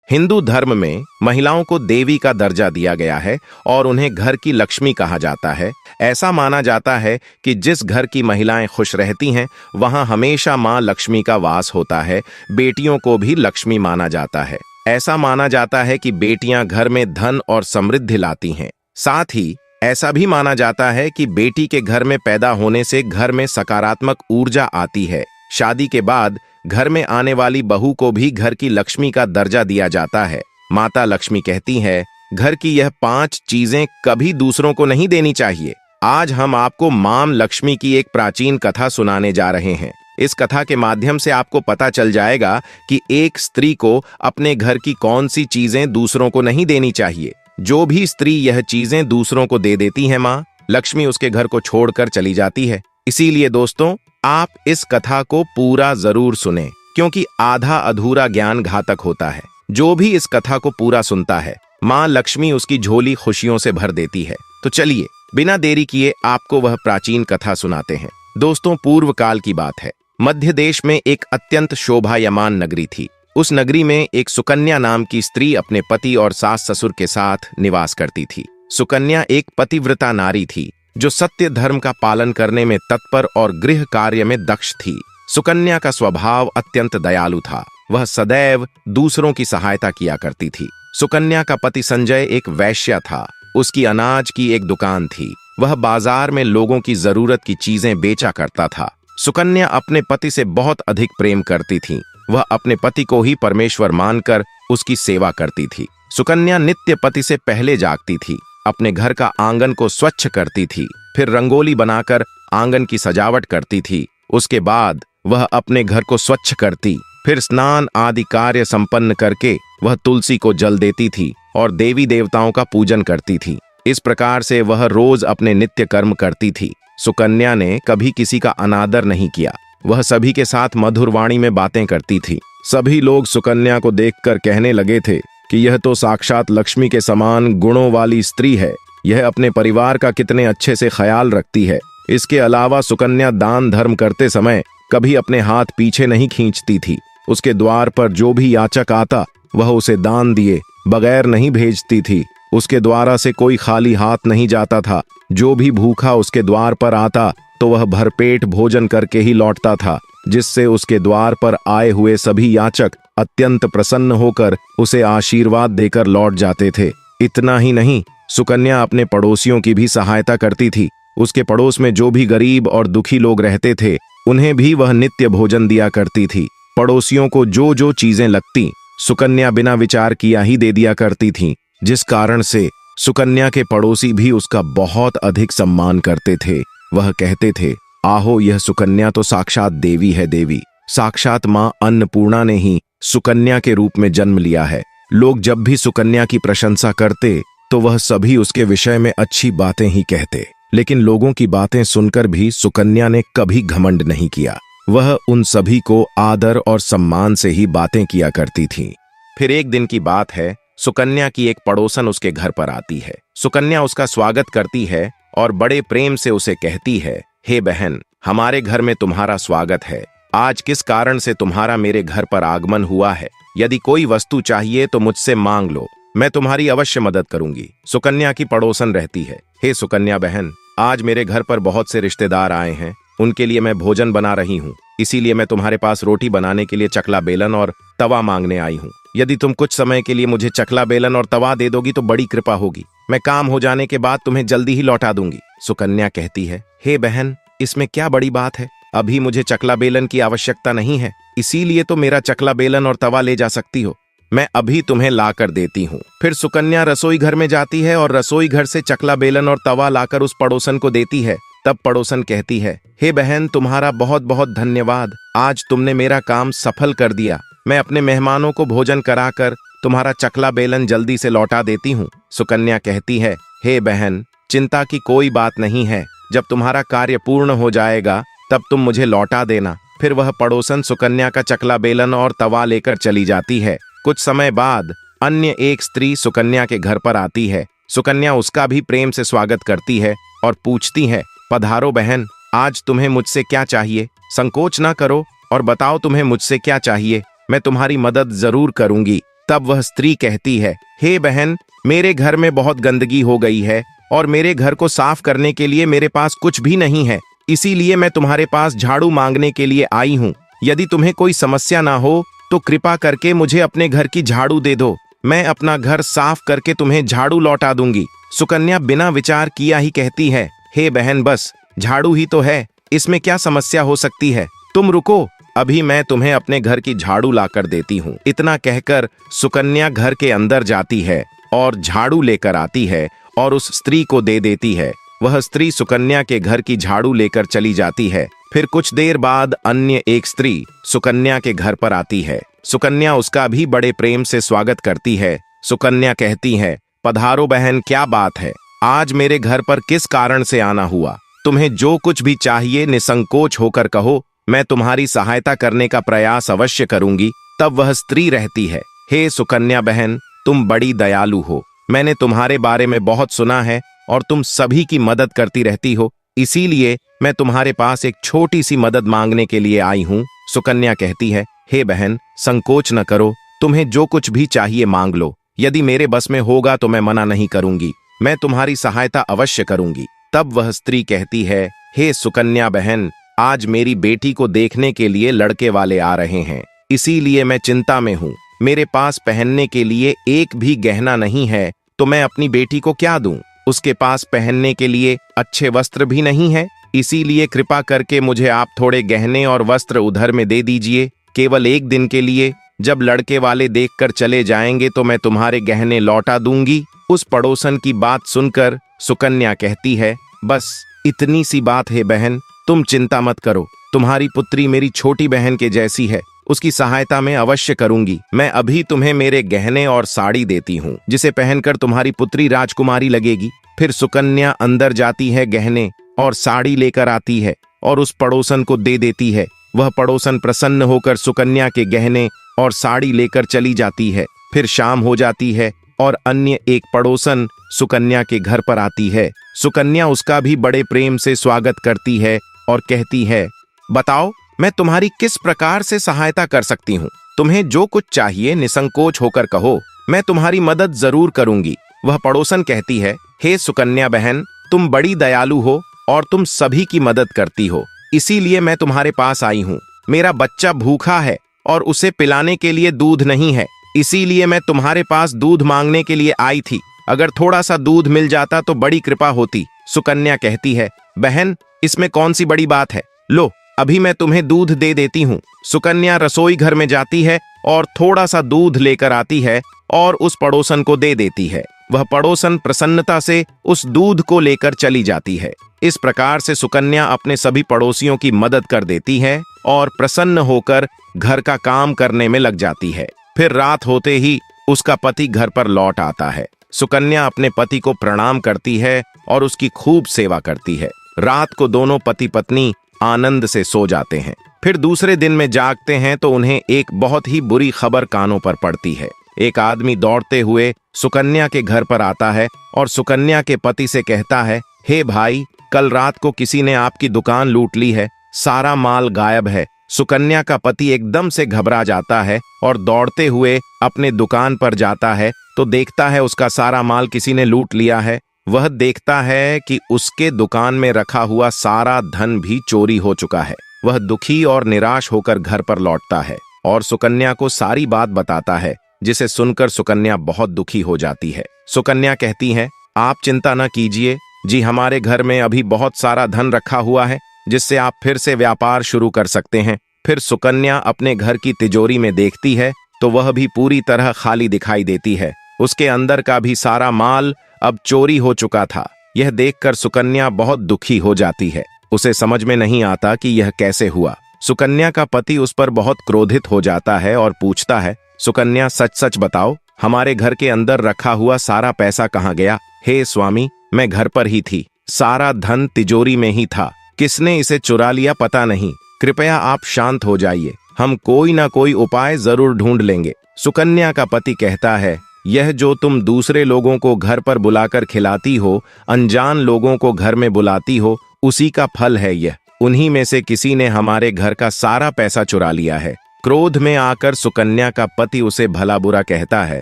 हिंदू धर्म में महिलाओं को देवी का दर्जा दिया गया है और उन्हें घर की लक्ष्मी कहा जाता है। ऐसा माना जाता है कि जिस घर की महिलाएं खुश रहती हैं, वहां हमेशा मां लक्ष्मी का वास होता है। बेटियों को भी लक्ष्मी माना जाता है। ऐसा माना जाता है कि बेटियां घर में धन और समृद्धि लाती हैं। साथ ही ऐसा भी माना जाता है कि बेटी के घर में पैदा होने से घर में सकारात्मक ऊर्जा आती है। शादी के बाद घर में आने वाली बहू को भी घर की लक्ष्मी का दर्जा दिया जाता है। माता लक्ष्मी कहती है, घर की यह 5 चीजें कभी दूसरों को नहीं देनी चाहिए। आज हम आपको मां लक्ष्मी की एक प्राचीन कथा सुनाने जा रहे हैं। इस कथा के माध्यम से आपको पता चल जाएगा कि एक स्त्री को अपने घर की कौन सी चीजें दूसरों को नहीं देनी चाहिए। जो भी स्त्री यह चीजें दूसरों को दे देती है, मां लक्ष्मी उसके घर को छोड़कर चली जाती है। इसीलिए दोस्तों, आप इस कथा को पूरा जरूर सुनें, क्योंकि आधा अधूरा ज्ञान घातक होता है। जो भी इस कथा को पूरा सुनता है, मां लक्ष्मी उसकी झोली खुशियों से भर देती है। तो चलिए बिना देरी किए आपको वह प्राचीन कथा सुनाते हैं। दोस्तों, पूर्व काल की बात है। मध्य देश में एक अत्यंत शोभायमान नगरी थी। उस नगरी में एक सुकन्या नाम की स्त्री अपने पति और सास ससुर के साथ निवास करती थी। सुकन्या एक पतिव्रता नारी थी जो सत्य धर्म का पालन करने में तत्पर और गृह कार्य में दक्ष थी। सुकन्या का स्वभाव अत्यंत दयालु था। वह सदैव दूसरों की सहायता किया करती थी। सुकन्या का पति संजय एक वैश्य था। उसकी अनाज की एक दुकान थी। वह बाजार में लोगों की जरूरत की चीजें बेचा करता था। सुकन्या अपने पति से बहुत अधिक प्रेम करती थी। वह अपने पति को ही परमेश्वर मानकर उसकी सेवा करती थी। सुकन्या नित्य पति से पहले जागती थी। अपने घर का आंगन को स्वच्छ करती थी, फिर रंगोली बनाकर आंगन की सजावट करती थी। उसके बाद वह अपने घर को स्वच्छ करती, फिर स्नान आदि कार्य संपन्न करके वह तुलसी को जल देती थी और देवी देवताओं का पूजन करती थी। इस प्रकार से वह रोज अपने नित्य कर्म करती थी। सुकन्या ने कभी किसी का अनादर नहीं किया। वह सभी के साथ मधुर वाणी में बातें करती थी। सभी लोग सुकन्या को देखकर कहने लगे थे कि यह तो साक्षात लक्ष्मी के समान गुणों वाली स्त्री है। यह अपने परिवार का कितने अच्छे से ख्याल रखती है। इसके अलावा सुकन्या दान धर्म करते समय कभी अपने हाथ पीछे नहीं खींचती थी। उसके द्वार पर जो भी याचक आता वह उसे दान दिए बगैर नहीं भेजती थी। उसके द्वारा से कोई खाली हाथ नहीं जाता था। जो भी भूखा उसके द्वार पर आता तो वह भरपेट भोजन करके ही लौटता था, जिससे उसके द्वार पर आए हुए सभी याचक अत्यंत प्रसन्न होकर उसे आशीर्वाद देकर लौट जाते थे। इतना ही नहीं, सुकन्या अपने पड़ोसियों की भी सहायता करती थी। उसके पड़ोस में जो भी गरीब और दुखी लोग रहते थे, उन्हें भी वह नित्य भोजन दिया करती थी। पड़ोसियों को जो जो चीजें लगती, सुकन्या बिना विचार किया ही दे दिया करती थी, जिस कारण से सुकन्या के पड़ोसी भी उसका बहुत अधिक सम्मान करते थे। वह कहते थे, आहो, यह सुकन्या तो साक्षात देवी है। देवी साक्षात मां अन्नपूर्णा ने ही सुकन्या के रूप में जन्म लिया है। लोग जब भी सुकन्या की प्रशंसा करते तो वह सभी उसके विषय में अच्छी बातें ही कहते। लेकिन लोगों की बातें सुनकर भी सुकन्या ने कभी घमंड नहीं किया। वह उन सभी को आदर और सम्मान से ही बातें किया करती थी। फिर एक दिन की बात है, सुकन्या की एक पड़ोसन उसके घर पर आती है। सुकन्या उसका स्वागत करती है और बड़े प्रेम से उसे कहती है, हे बहन, हमारे घर में तुम्हारा स्वागत है। आज किस कारण से तुम्हारा मेरे घर पर आगमन हुआ है? यदि कोई वस्तु चाहिए तो मुझसे मांग लो, मैं तुम्हारी अवश्य मदद करूंगी। सुकन्या की पड़ोसन रहती है, हे सुकन्या बहन, आज मेरे घर पर बहुत से रिश्तेदार आए हैं। उनके लिए मैं भोजन बना रही हूँ, इसीलिए मैं तुम्हारे पास रोटी बनाने के लिए चकला बेलन और तवा मांगने आई हूँ। यदि तुम कुछ समय के लिए मुझे चकला बेलन और तवा दे दोगी तो बड़ी कृपा होगी। मैं काम हो जाने के बाद तुम्हें जल्दी ही लौटा दूंगी। सुकन्या कहती है, हे बहन, इसमें क्या बड़ी बात है? अभी मुझे चकला बेलन की आवश्यकता नहीं है, इसीलिए तो मेरा चकला बेलन और तवा ले जा सकती हो। मैं अभी तुम्हें ला कर देती हूँ। फिर सुकन्या रसोई घर में जाती है और रसोई घर से चकला बेलन और तवा लाकर उस पड़ोसन को देती है। तब पड़ोसन कहती है, हे बहन, तुम्हारा बहुत बहुत धन्यवाद। आज तुमने मेरा काम सफल कर दिया। मैं अपने मेहमानों को भोजन कराकर तुम्हारा चकला बेलन जल्दी से लौटा देती हूँ। सुकन्या कहती है, हे बहन, चिंता की कोई बात नहीं है। जब तुम्हारा कार्य पूर्ण हो जाएगा तब तुम मुझे लौटा देना। फिर वह पड़ोसन सुकन्या का चकला बेलन और तवा लेकर चली जाती है। कुछ समय बाद अन्य एक स्त्री सुकन्या के घर पर आती है। सुकन्या उसका भी प्रेम से स्वागत करती है और पूछती है, पधारो बहन, आज तुम्हें मुझसे क्या चाहिए? संकोच ना करो और बताओ तुम्हें मुझसे क्या चाहिए। मैं तुम्हारी मदद जरूर करूंगी। तब वह स्त्री कहती है, हे बहन, मेरे घर में बहुत गंदगी हो गई है और मेरे घर को साफ करने के लिए मेरे पास कुछ भी नहीं है, इसीलिए मैं तुम्हारे पास झाड़ू मांगने के लिए आई हूँ। यदि तुम्हें कोई समस्या ना हो तो कृपा करके मुझे अपने घर की झाड़ू दे दो, मैं अपना घर साफ करके तुम्हें झाड़ू लौटा दूंगी। सुकन्या बिना विचार किया ही कहती है, हे बहन, बस झाड़ू ही तो है, इसमें क्या समस्या हो सकती है, तुम रुको, अभी मैं तुम्हें अपने घर की झाड़ू लाकर देती हूँ। इतना कहकर सुकन्या घर के अंदर जाती है और झाड़ू लेकर आती है और उस स्त्री को दे देती है। वह स्त्री सुकन्या के घर की झाड़ू लेकर चली जाती है। फिर कुछ देर बाद अन्य एक स्त्री सुकन्या के घर पर आती है। सुकन्या उसका भी बड़े प्रेम से स्वागत करती है। सुकन्या कहती है, पधारो बहन, क्या बात है, आज मेरे घर पर किस कारण से आना हुआ? तुम्हें जो कुछ भी चाहिए निसंकोच होकर कहो, मैं तुम्हारी सहायता करने का प्रयास अवश्य करूंगी। तब वह स्त्री रहती है, हे सुकन्या बहन, तुम बड़ी दयालु हो, मैंने तुम्हारे बारे में बहुत सुना है और तुम सभी की मदद करती रहती हो, इसीलिए मैं तुम्हारे पास एक छोटी सी मदद मांगने के लिए आई हूँ। सुकन्या कहती है, हे बहन, संकोच न करो, तुम्हें जो कुछ भी चाहिए मांग लो, यदि मेरे बस में होगा तो मैं मना नहीं करूंगी, मैं तुम्हारी सहायता अवश्य करूंगी। तब वह स्त्री कहती है, हे सुकन्या बहन, आज मेरी बेटी को देखने के लिए लड़के वाले आ रहे हैं, इसीलिए मैं चिंता में हूँ। मेरे पास पहनने के लिए एक भी गहना नहीं है, तो मैं अपनी बेटी को क्या दूं? उसके पास पहनने के लिए अच्छे वस्त्र भी नहीं है, इसीलिए कृपा करके मुझे आप थोड़े गहने और वस्त्र उधार में दे दीजिए, केवल एक दिन के लिए। जब लड़के वाले देखकर चले जाएंगे तो मैं तुम्हारे गहने लौटा दूंगी। उस पड़ोसन की बात सुनकर सुकन्या कहती है, बस इतनी सी बात है बहन, तुम चिंता मत करो, तुम्हारी पुत्री मेरी छोटी बहन के जैसी है, उसकी सहायता मैं अवश्य करूंगी। मैं अभी तुम्हें मेरे गहने और साड़ी देती हूँ, जिसे पहनकर तुम्हारी पुत्री राजकुमारी लगेगी। फिर सुकन्या अंदर जाती है, गहने और साड़ी लेकर आती है और उस पड़ोसन को दे देती है। वह पड़ोसन प्रसन्न होकर सुकन्या के गहने और साड़ी लेकर चली जाती है। फिर शाम हो जाती है और अन्य एक पड़ोसन सुकन्या के घर पर आती है। सुकन्या उसका भी बड़े प्रेम से स्वागत करती है और कहती है, बताओ मैं तुम्हारी किस प्रकार से सहायता कर सकती हूँ? तुम्हें जो कुछ चाहिए निसंकोच होकर कहो, मैं तुम्हारी मदद जरूर करूंगी। वह पड़ोसन कहती है, हे सुकन्या बहन, तुम बड़ी दयालु हो और तुम सभी की मदद करती हो, इसीलिए मैं तुम्हारे पास आई हूँ। मेरा बच्चा भूखा है और उसे पिलाने के लिए दूध नहीं है, इसीलिए मैं तुम्हारे पास दूध मांगने के लिए आई थी। अगर थोड़ा सा दूध मिल जाता तो बड़ी कृपा होती। सुकन्या कहती है, बहन, इसमें कौन सी बड़ी बात है, लो अभी मैं तुम्हें दूध दे देती हूँ। सुकन्या रसोई घर में जाती है और थोड़ा सा दूध लेकर आती है और उस पड़ोसन को दे देती है। वह पड़ोसन प्रसन्नता से उस दूध को लेकर चली जाती है। इस प्रकार से सुकन्या अपने सभी पड़ोसियों की मदद कर देती है और प्रसन्न होकर घर का काम करने में लग जाती है। फिर रात होते ही उसका पति घर पर लौट आता है। सुकन्या अपने पति को प्रणाम करती है और उसकी खूब सेवा करती है। रात को दोनों पति पत्नी आनंद से सो जाते हैं। फिर दूसरे दिन में जागते हैं तो उन्हें एक बहुत ही बुरी खबर कानों पर पड़ती है। एक आदमी दौड़ते हुए सुकन्या के घर पर आता है और सुकन्या के पति से कहता है, हे भाई, कल रात को किसी ने आपकी दुकान लूट ली है, सारा माल गायब है। सुकन्या का पति एकदम से घबरा जाता है और दौड़ते हुए अपने दुकान पर जाता है तो देखता है उसका सारा माल किसी ने लूट लिया है। वह देखता है कि उसके दुकान में रखा हुआ सारा धन भी चोरी हो चुका है। वह दुखी और निराश होकर घर पर लौटता है और सुकन्या को सारी बात बताता है, जिसे सुनकर सुकन्या बहुत दुखी हो जाती है। सुकन्या कहती है, आप चिंता न कीजिए जी, हमारे घर में अभी बहुत सारा धन रखा हुआ है, जिससे आप फिर से व्यापार शुरू कर सकते हैं। फिर सुकन्या अपने घर की तिजोरी में देखती है तो वह भी पूरी तरह खाली दिखाई देती है। उसके अंदर का भी सारा माल अब चोरी हो चुका था। यह देखकर सुकन्या बहुत दुखी हो जाती है। उसे समझ में नहीं आता कि यह कैसे हुआ। सुकन्या का पति उस पर बहुत क्रोधित हो जाता है और पूछता है, सुकन्या, सच सच बताओ, हमारे घर के अंदर रखा हुआ सारा पैसा कहाँ गया? हे स्वामी, मैं घर पर ही थी, सारा धन तिजोरी में ही था, किसने इसे चुरा लिया पता नहीं। कृपया आप शांत हो जाइए, हम कोई ना कोई उपाय जरूर ढूंढ लेंगे। सुकन्या का पति कहता है, यह जो तुम दूसरे लोगों को घर पर बुलाकर खिलाती हो, अनजान लोगों को घर में बुलाती हो, उसी का फल है यह। उन्हीं में से किसी ने हमारे घर का सारा पैसा चुरा लिया है। क्रोध में आकर सुकन्या का पति उसे भला बुरा कहता है।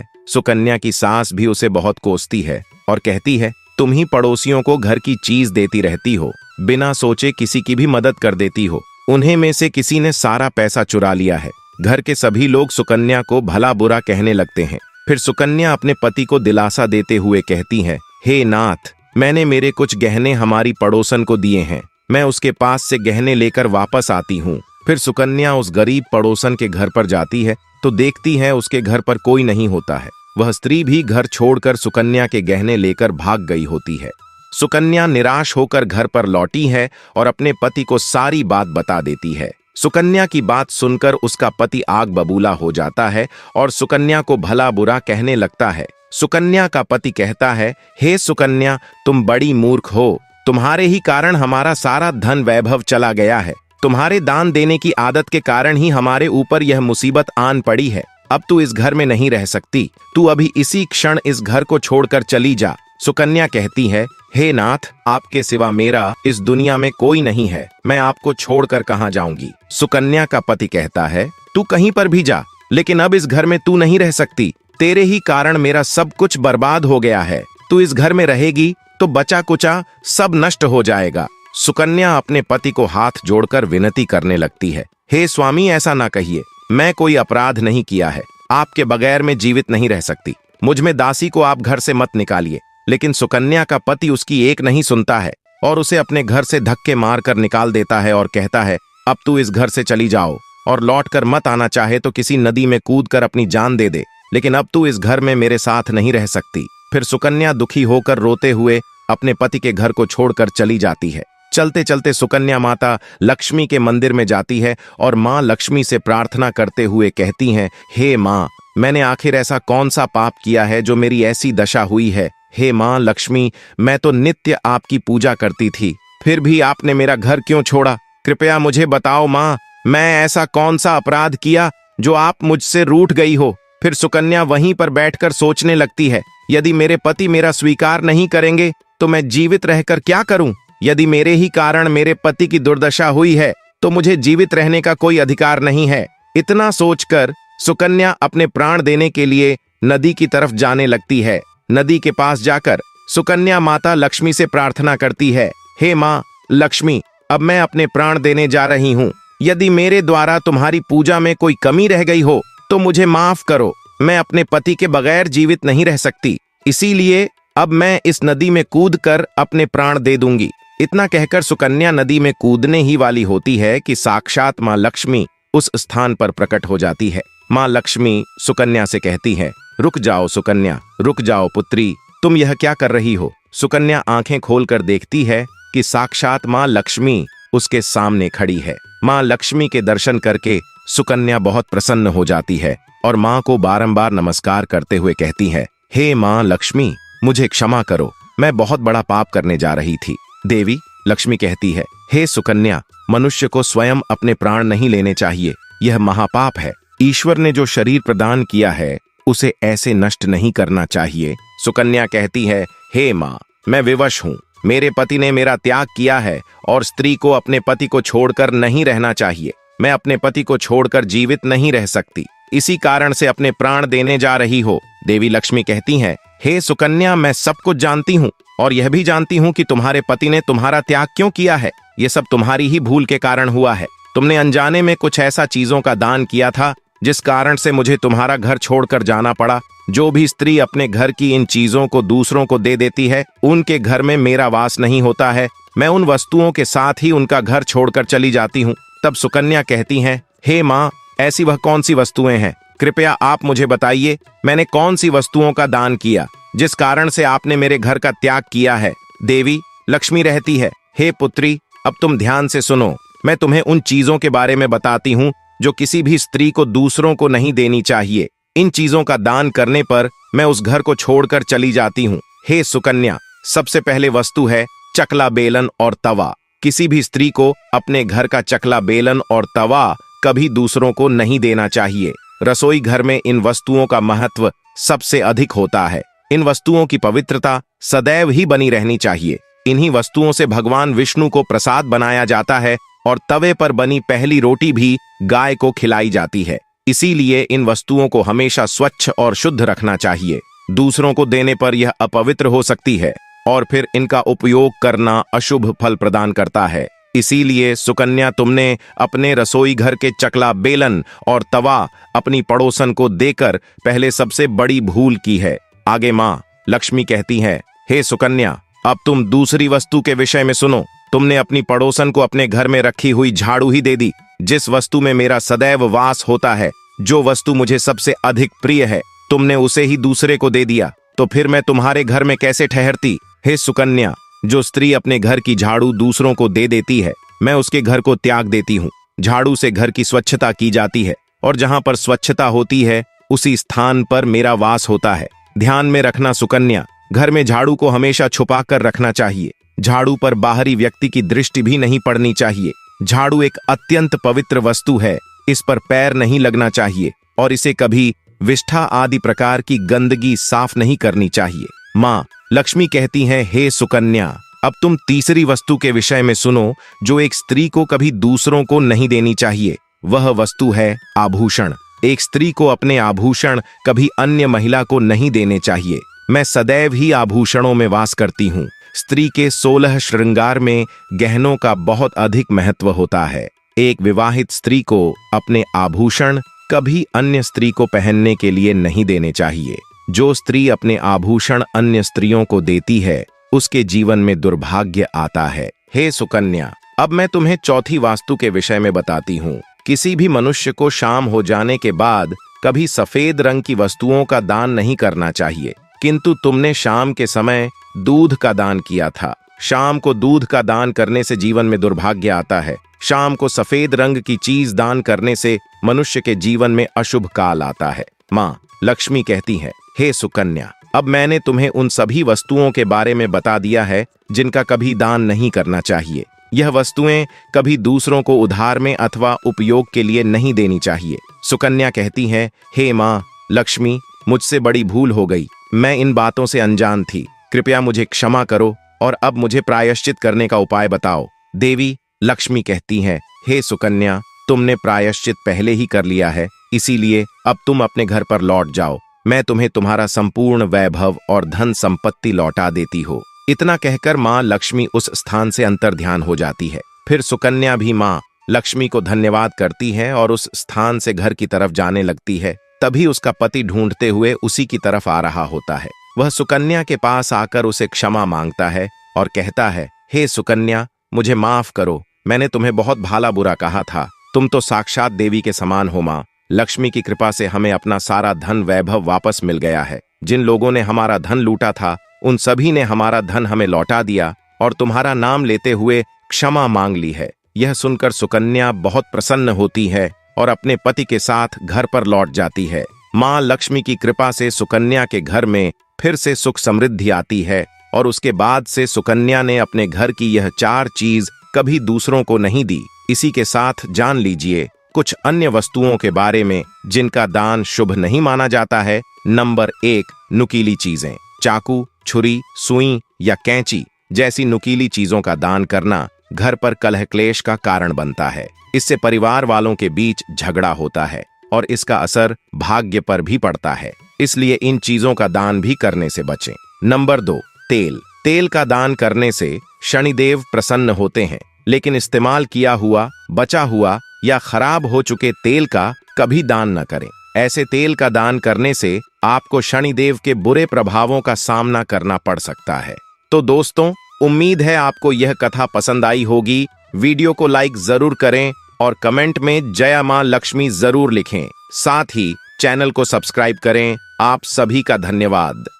सुकन्या की सास भी उसे बहुत कोसती है और कहती है, तुम ही पड़ोसियों को घर की चीज देती रहती हो, बिना सोचे किसी की भी मदद कर देती हो। उन्हें में से किसी ने सारा पैसा चुरा लिया है। घर के सभी लोग सुकन्या को भला बुरा कहने लगते हैं। फिर सुकन्या अपने पति को दिलासा देते हुए कहती है, हे नाथ, मैंने मेरे कुछ गहने हमारी पड़ोसन को दिए हैं, मैं उसके पास से गहने लेकर वापस आती हूँ। फिर सुकन्या उस गरीब पड़ोसन के घर पर जाती है तो देखती है उसके घर पर कोई नहीं होता है। वह स्त्री भी घर छोड़कर सुकन्या के गहने लेकर भाग गई होती है। सुकन्या निराश होकर घर पर लौटी है और अपने पति को सारी बात बता देती है। सुकन्या की बात सुनकर उसका पति आग बबूला हो जाता है और सुकन्या को भला बुरा कहने लगता है। सुकन्या का पति कहता है, हे सुकन्या, तुम बड़ी मूर्ख हो, तुम्हारे ही कारण हमारा सारा धन वैभव चला गया है। तुम्हारे दान देने की आदत के कारण ही हमारे ऊपर यह मुसीबत आन पड़ी है। अब तू इस घर में नहीं रह सकती, तू अभी इसी क्षण इस घर को छोड़कर चली जा। सुकन्या कहती है, हे नाथ, आपके सिवा मेरा इस दुनिया में कोई नहीं है, मैं आपको छोड़कर कहाँ जाऊंगी। सुकन्या का पति कहता है, तू कहीं पर भी जा, लेकिन अब इस घर में तू नहीं रह सकती। तेरे ही कारण मेरा सब कुछ बर्बाद हो गया है। तू इस घर में रहेगी तो बचा कुचा सब नष्ट हो जाएगा। सुकन्या अपने पति को हाथ जोड़कर विनती करने लगती है, हे स्वामी, ऐसा ना कहिए, मैं कोई अपराध नहीं किया है, आपके बगैर मैं जीवित नहीं रह सकती, मुझ में दासी को आप घर से मत निकालिए। लेकिन सुकन्या का पति उसकी एक नहीं सुनता है और उसे अपने घर से धक्के मारकर निकाल देता है और कहता है, अब तू इस घर से चली जाओ और लौट कर मत आना, चाहे तो किसी नदी में कूदकर अपनी जान दे दे, लेकिन अब तू इस घर में मेरे साथ नहीं रह सकती। फिर सुकन्या दुखी होकर रोते हुए अपने पति के घर को छोड़कर चली जाती है। चलते चलते सुकन्या माता लक्ष्मी के मंदिर में जाती है और माँ लक्ष्मी से प्रार्थना करते हुए कहती हैं, हे माँ, मैंने आखिर ऐसा कौन सा पाप किया है जो मेरी ऐसी दशा हुई है। हे माँ लक्ष्मी, मैं तो नित्य आपकी पूजा करती थी, फिर भी आपने मेरा घर क्यों छोड़ा? कृपया मुझे बताओ माँ, मैं ऐसा कौन सा अपराध किया जो आप मुझसे रूठ गई हो? फिर सुकन्या वहीं पर बैठकर सोचने लगती है, यदि मेरे पति मेरा स्वीकार नहीं करेंगे तो मैं जीवित रहकर क्या करूं? यदि मेरे ही कारण मेरे पति की दुर्दशा हुई है तो मुझे जीवित रहने का कोई अधिकार नहीं है। इतना सोचकर सुकन्या अपने प्राण देने के लिए नदी की तरफ जाने लगती है। नदी के पास जाकर सुकन्या माता लक्ष्मी से प्रार्थना करती है, हे माँ लक्ष्मी, अब मैं अपने प्राण देने जा रही हूँ। यदि मेरे द्वारा तुम्हारी पूजा में कोई कमी रह गई हो तो मुझे माफ करो। मैं अपने पति के बगैर जीवित नहीं रह सकती, इसीलिए अब मैं इस नदी में कूदकर अपने प्राण दे दूंगी। इतना कहकर सुकन्या नदी में कूदने ही वाली होती है कि साक्षात माँ लक्ष्मी उस स्थान पर प्रकट हो जाती है। माँ लक्ष्मी सुकन्या से कहती है, रुक जाओ सुकन्या, रुक जाओ पुत्री, तुम यह क्या कर रही हो? सुकन्या आंखें खोलकर देखती है कि साक्षात माँ लक्ष्मी उसके सामने खड़ी है। माँ लक्ष्मी के दर्शन करके सुकन्या बहुत प्रसन्न हो जाती है और माँ को बारंबार नमस्कार करते हुए कहती है, हे माँ लक्ष्मी, मुझे क्षमा करो, मैं बहुत बड़ा पाप करने जा रही थी। देवी लक्ष्मी कहती है, हे सुकन्या, मनुष्य को स्वयं अपने प्राण नहीं लेने चाहिए, यह महापाप है। ईश्वर ने जो शरीर प्रदान किया है उसे ऐसे नष्ट नहीं करना चाहिए। सुकन्या कहती है, हे माँ, मैं विवश हूँ, मेरे पति ने मेरा त्याग किया है और स्त्री को अपने पति को छोड़कर नहीं रहना चाहिए। मैं अपने पति को छोड़कर जीवित नहीं रह सकती, इसी कारण से अपने प्राण देने जा रही हो। देवी लक्ष्मी कहती हैं, हे सुकन्या, मैं सब कुछ जानती हूँ और यह भी जानती हूँ कि तुम्हारे पति ने तुम्हारा त्याग क्यों किया है। ये सब तुम्हारी ही भूल के कारण हुआ है। तुमने अनजाने में कुछ ऐसा चीजों का दान किया था जिस कारण से मुझे तुम्हारा घर छोड़कर जाना पड़ा। जो भी स्त्री अपने घर की इन चीजों को दूसरों को दे देती है, उनके घर में मेरा वास नहीं होता है। मैं उन वस्तुओं के साथ ही उनका घर छोड़कर चली जाती हूँ। तब सुकन्या कहती हैं, हे माँ, ऐसी वह कौन सी वस्तुएं हैं? कृपया आप मुझे बताइए, मैंने कौन सी वस्तुओं का दान किया जिस कारण से आपने मेरे घर का त्याग किया है? देवी लक्ष्मी रहती है, हे पुत्री, अब तुम ध्यान से सुनो, मैं तुम्हें उन चीजों के बारे में बताती हूँ जो किसी भी स्त्री को दूसरों को नहीं देनी चाहिए। इन चीजों का दान करने पर मैं उस घर को छोड़कर चली जाती हूँ। हे सुकन्या, सबसे पहले वस्तु है चकला बेलन और तवा। किसी भी स्त्री को अपने घर का चकला बेलन और तवा कभी दूसरों को नहीं देना चाहिए। रसोई घर में इन वस्तुओं का महत्व सबसे अधिक होता है। इन वस्तुओं की पवित्रता सदैव ही बनी रहनी चाहिए। इन्हीं वस्तुओं से भगवान विष्णु को प्रसाद बनाया जाता है और तवे पर बनी पहली रोटी भी गाय को खिलाई जाती है। इसीलिए इन वस्तुओं को हमेशा स्वच्छ और शुद्ध रखना चाहिए। दूसरों को देने पर यह अपवित्र हो सकती है और फिर इनका उपयोग करना अशुभ फल प्रदान करता है। इसीलिए सुकन्या, तुमने अपने रसोई घर के चकला, बेलन और तवा अपनी पड़ोसन को देकर पहले सबसे बड़ी भूल की है। आगे माँ लक्ष्मी कहती है, हे सुकन्या, अब तुम दूसरी वस्तु के विषय में सुनो। तुमने अपनी पड़ोसन को अपने घर में रखी हुई झाड़ू ही दे दी, जिस वस्तु में मेरा सदैव वास होता है, जो वस्तु मुझे सबसे अधिक प्रिय है, तुमने उसे ही दूसरे को दे दिया, तो फिर मैं तुम्हारे घर में कैसे ठहरती? हे सुकन्या, जो स्त्री अपने घर की झाड़ू दूसरों को दे देती है, मैं उसके घर को त्याग देती हूँ। झाड़ू से घर की स्वच्छता की जाती है और जहां पर स्वच्छता होती है उसी स्थान पर मेरा वास होता है। ध्यान में रखना सुकन्या, घर में झाड़ू को हमेशा छुपा कर रखना चाहिए। झाड़ू पर बाहरी व्यक्ति की दृष्टि भी नहीं पड़नी चाहिए। झाड़ू एक अत्यंत पवित्र वस्तु है, इस पर पैर नहीं लगना चाहिए और इसे कभी विष्ठा आदि प्रकार की गंदगी साफ नहीं करनी चाहिए। माँ लक्ष्मी कहती हैं, हे सुकन्या, अब तुम तीसरी वस्तु के विषय में सुनो, जो एक स्त्री को कभी दूसरों को नहीं देनी चाहिए। वह वस्तु है आभूषण। एक स्त्री को अपने आभूषण कभी अन्य महिला को नहीं देने चाहिए। मैं सदैव ही आभूषणों में वास करती हूँ। स्त्री के 16 श्रृंगार में गहनों का बहुत अधिक महत्व होता है। एक विवाहित स्त्री को अपने आभूषण कभी अन्य स्त्री को पहनने के लिए नहीं देने चाहिए। जो स्त्री अपने आभूषण अन्य स्त्रियों को देती है, उसके जीवन में दुर्भाग्य आता है। हे सुकन्या, अब मैं तुम्हें चौथी वास्तु के विषय में बताती हूँ। किसी भी मनुष्य को शाम हो जाने के बाद कभी सफेद रंग की वस्तुओं का दान नहीं करना चाहिए, किंतु तुमने शाम के समय दूध का दान किया था। शाम को दूध का दान करने से जीवन में दुर्भाग्य आता है। शाम को सफेद रंग की चीज दान करने से मनुष्य के जीवन में अशुभ काल आता है। माँ लक्ष्मी कहती है, हे सुकन्या, अब मैंने तुम्हें उन सभी वस्तुओं के बारे में बता दिया है जिनका कभी दान नहीं करना चाहिए। यह वस्तुएं कभी दूसरों को उधार में अथवा उपयोग के लिए नहीं देनी चाहिए। सुकन्या कहती है, हे माँ लक्ष्मी, मुझसे बड़ी भूल हो गई। मैं इन बातों से अनजान थी। कृपया मुझे क्षमा करो और अब मुझे प्रायश्चित करने का उपाय बताओ। देवी लक्ष्मी कहती हैं, हे सुकन्या, तुमने प्रायश्चित पहले ही कर लिया है, इसीलिए अब तुम अपने घर पर लौट जाओ। मैं तुम्हें तुम्हारा संपूर्ण वैभव और धन संपत्ति लौटा देती हो। इतना कहकर माँ लक्ष्मी उस स्थान से अंतर्ध्यान हो जाती है। फिर सुकन्या भी माँ लक्ष्मी को धन्यवाद करती है और उस स्थान से घर की तरफ जाने लगती है। तभी उसका पति ढूंढते हुए उसी की तरफ आ रहा होता है। वह सुकन्या के पास आकर उसे क्षमा मांगता है और कहता है, हे सुकन्या, मुझे माफ करो। मैंने तुम्हें बहुत भाला बुरा कहा था। तुम तो साक्षात देवी के समान हो माँ। लक्ष्मी की कृपा से हमें अपना सारा धन वैभव वापस मिल गया है। जिन लोगों ने हमारा धन लूटा था, उन सभी ने हमारा धन हमें लौटा दिया और तुम्हारा नाम लेते हुए क्षमा मांग ली है। यह सुनकर सुकन्या बहुत प्रसन्न होती है और अपने पति के साथ घर पर लौट जाती है। माँ लक्ष्मी की कृपा से सुकन्या के घर में फिर से सुख समृद्धि आती है और उसके बाद से सुकन्या ने अपने घर की यह 4 चीज कभी दूसरों को नहीं दी। इसी के साथ जान लीजिए कुछ अन्य वस्तुओं के बारे में जिनका दान शुभ नहीं माना जाता है। नंबर 1, नुकीली चीजें। चाकू, छुरी, सुई या कैंची जैसी नुकीली चीजों का दान करना घर पर कलह क्लेश का कारण बनता है। इससे परिवार वालों के बीच झगड़ा होता है और इसका असर भाग्य पर भी पड़ता है। इसलिए इन चीजों का दान भी करने से बचें। नंबर 2, तेल। तेल का दान करने से शनिदेव प्रसन्न होते हैं, लेकिन इस्तेमाल किया हुआ, बचा हुआ या खराब हो चुके तेल का कभी दान न करें। ऐसे तेल का दान करने से आपको शनिदेव के बुरे प्रभावों का सामना करना पड़ सकता है। तो दोस्तों, उम्मीद है आपको यह कथा पसंद आई होगी। वीडियो को लाइक जरूर करें और कमेंट में जय मां लक्ष्मी जरूर लिखें। साथ ही चैनल को सब्सक्राइब करें। आप सभी का धन्यवाद।